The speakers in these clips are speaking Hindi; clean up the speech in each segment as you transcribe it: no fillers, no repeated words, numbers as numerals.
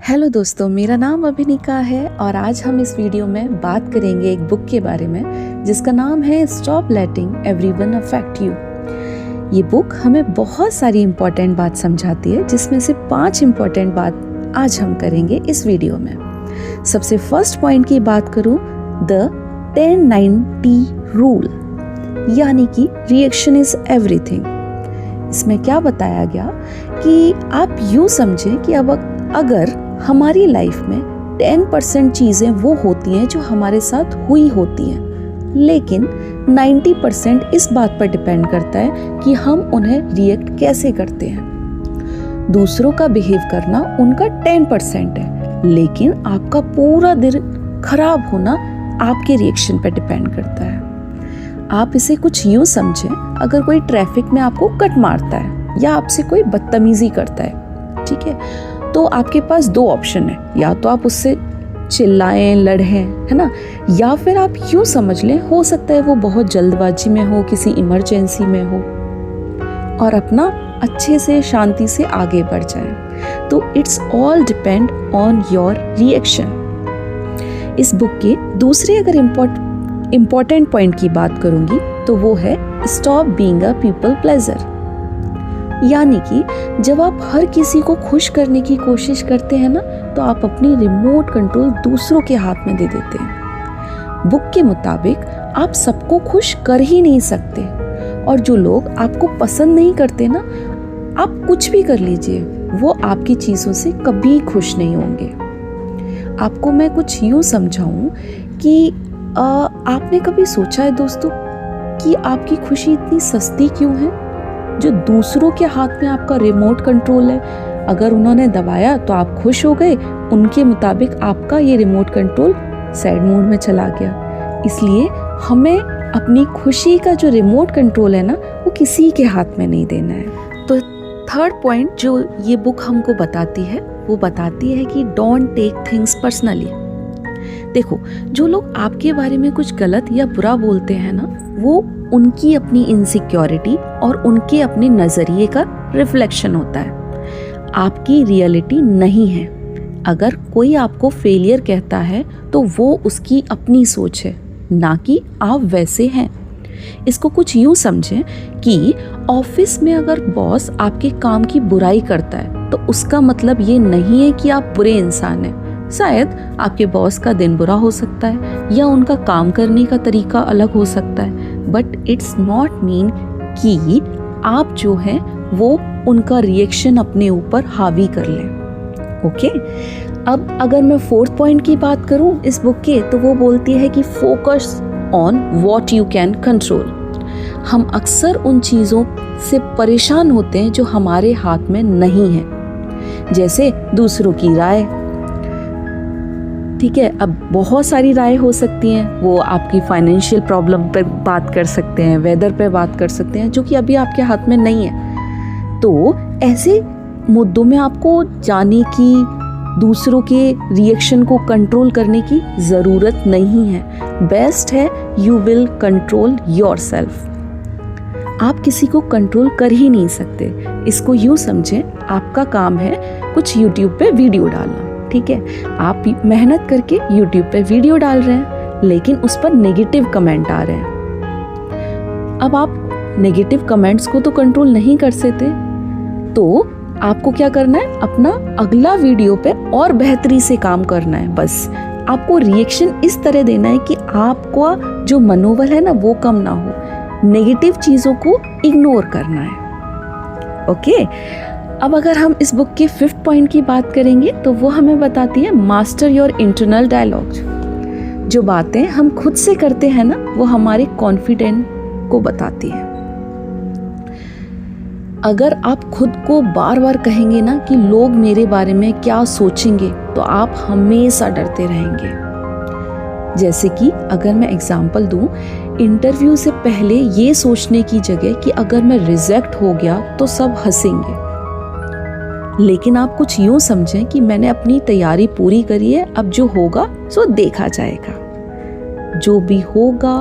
हेलो दोस्तों, मेरा नाम अभिनिका है और आज हम इस वीडियो में बात करेंगे एक बुक के बारे में जिसका नाम है stop letting everyone affect you. ये बुक हमें बहुत सारी इम्पोर्टेंट बात समझाती है, जिसमें से 5 इम्पोर्टेंट बात आज हम करेंगे इस वीडियो में। सबसे फर्स्ट पॉइंट की बात करूं, द 10-90 रूल, यानी कि रिएक्शन इज एवरीथिंग। इसमें क्या बताया गया कि आप यूँ समझें कि अब अगर हमारी लाइफ में 10% चीज़ें वो होती हैं जो हमारे साथ हुई होती हैं, लेकिन 90% इस बात पर डिपेंड करता है कि हम उन्हें रिएक्ट कैसे करते हैं। दूसरों का बिहेव करना उनका 10% है, लेकिन आपका पूरा दिन खराब होना आपके रिएक्शन पर डिपेंड करता है। आप इसे कुछ यूँ समझें, अगर कोई ट्रैफिक में आपको कट मारता है या आपसे कोई बदतमीजी करता है, ठीक है, तो आपके पास 2 ऑप्शन है, या तो आप उससे चिल्लाएं, लड़ें, है ना, या फिर आप यूँ समझ लें, हो सकता है वो बहुत जल्दबाजी में हो, किसी इमरजेंसी में हो, और अपना अच्छे से शांति से आगे बढ़ जाए। तो it's all depend on your reaction. इस बुक के दूसरे अगर इम्पोर्टेंट पॉइंट की बात करूंगी तो वो है stop being a people pleasure, यानी कि जब आप हर किसी को खुश करने की कोशिश करते हैं ना, तो आप अपनी रिमोट कंट्रोल दूसरों के हाथ में दे देते हैं। बुक के मुताबिक आप सबको खुश कर ही नहीं सकते, और जो लोग आपको पसंद नहीं करते ना, आप कुछ भी कर लीजिए, वो आपकी चीज़ों से कभी खुश नहीं होंगे। आपको मैं कुछ यूँ समझाऊँ कि आपने कभी सोचा है दोस्तों कि आपकी खुशी इतनी सस्ती क्यों है? जो दूसरों के हाथ में आपका रिमोट कंट्रोल है, अगर उन्होंने दबाया तो आप खुश हो गए, उनके मुताबिक आपका ये रिमोट कंट्रोल सैड मोड में चला गया। इसलिए हमें अपनी खुशी का जो रिमोट कंट्रोल है ना, वो किसी के हाथ में नहीं देना है। तो थर्ड पॉइंट जो ये बुक हमको बताती है, वो बताती है कि डोंट टेक थिंग्स पर्सनली। देखो, जो लोग आपके बारे में कुछ गलत या बुरा बोलते हैं ना, वो उनकी अपनी इनसिक्योरिटी और उनके अपने नज़रिए का रिफ्लेक्शन होता है, आपकी रियलिटी नहीं है। अगर कोई आपको फेलियर कहता है तो वो उसकी अपनी सोच है, ना कि आप वैसे हैं। इसको कुछ यूँ समझें कि ऑफिस में अगर बॉस आपके काम की बुराई करता है तो उसका मतलब ये नहीं है कि आप बुरे इंसान हैं। शायद आपके बॉस का दिन बुरा हो सकता है या उनका काम करने का तरीका अलग हो सकता है, बट इट्स नॉट मीन कि आप जो है वो उनका रिएक्शन अपने ऊपर हावी कर लें। ओके, अब अगर मैं 4th पॉइंट की बात करूं इस बुक के, तो वो बोलती है कि focus on what you can control. हम अक्सर उन चीज़ों से परेशान होते हैं जो हमारे हाथ में नहीं है, जैसे दूसरों की राय। ठीक है, अब बहुत सारी राय हो सकती हैं, वो आपकी फाइनेंशियल प्रॉब्लम पर बात कर सकते हैं, वेदर पे बात कर सकते हैं, जो कि अभी आपके हाथ में नहीं है। तो ऐसे मुद्दों में आपको जाने की, दूसरों के रिएक्शन को कंट्रोल करने की ज़रूरत नहीं है। बेस्ट है यू विल कंट्रोल योरसेल्फ। आप किसी को कंट्रोल कर ही नहीं सकते। इसको यूँ समझें, आपका काम है कुछ यूट्यूब पे वीडियो डालना, ठीक है, आप मेहनत करके YouTube पे वीडियो डाल रहे हैं, लेकिन उस पर नेगेटिव कमेंट आ रहे हैं। अब आप नेगेटिव कमेंट्स को तो कंट्रोल नहीं कर सकते, तो आपको क्या करना है, अपना अगला वीडियो पे और बेहतरी से काम करना है। बस आपको रिएक्शन इस तरह देना है कि आपका जो मनोबल है ना, वो कम ना हो, नेगेटिव चीज़ों को इग्नोर करना है। ओके, अब अगर हम इस बुक के 5th पॉइंट की बात करेंगे तो वो हमें बताती है मास्टर योर इंटरनल डायलॉग। जो बातें हम खुद से करते हैं ना, वो हमारे कॉन्फिडेंस को बताती है। अगर आप खुद को बार बार कहेंगे ना कि लोग मेरे बारे में क्या सोचेंगे, तो आप हमेशा डरते रहेंगे। जैसे कि अगर मैं एग्जांपल दूं, इंटरव्यू से पहले ये सोचने की जगह कि अगर मैं रिजेक्ट हो गया तो सब हंसेंगे, लेकिन आप कुछ यूँ समझें कि मैंने अपनी तैयारी पूरी करी है, अब जो होगा सो देखा जाएगा। जो भी होगा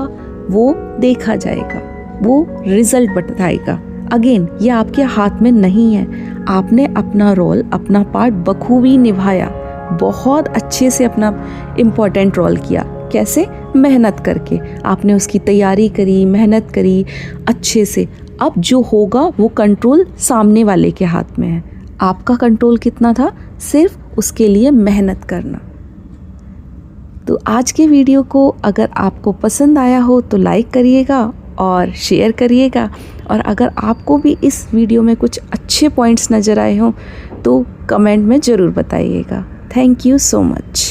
वो देखा जाएगा, वो रिजल्ट बताएगा। अगेन, ये आपके हाथ में नहीं है। आपने अपना रोल, अपना पार्ट बखूबी निभाया, बहुत अच्छे से अपना इम्पोर्टेंट रोल किया। कैसे? मेहनत करके। आपने उसकी तैयारी करी, मेहनत करी अच्छे से। अब जो होगा वो कंट्रोल सामने वाले के हाथ में है। आपका कंट्रोल कितना था? सिर्फ उसके लिए मेहनत करना। तो आज के वीडियो को अगर आपको पसंद आया हो तो लाइक करिएगा और शेयर करिएगा, और अगर आपको भी इस वीडियो में कुछ अच्छे पॉइंट्स नज़र आए हों तो कमेंट में ज़रूर बताइएगा। Thank you so much.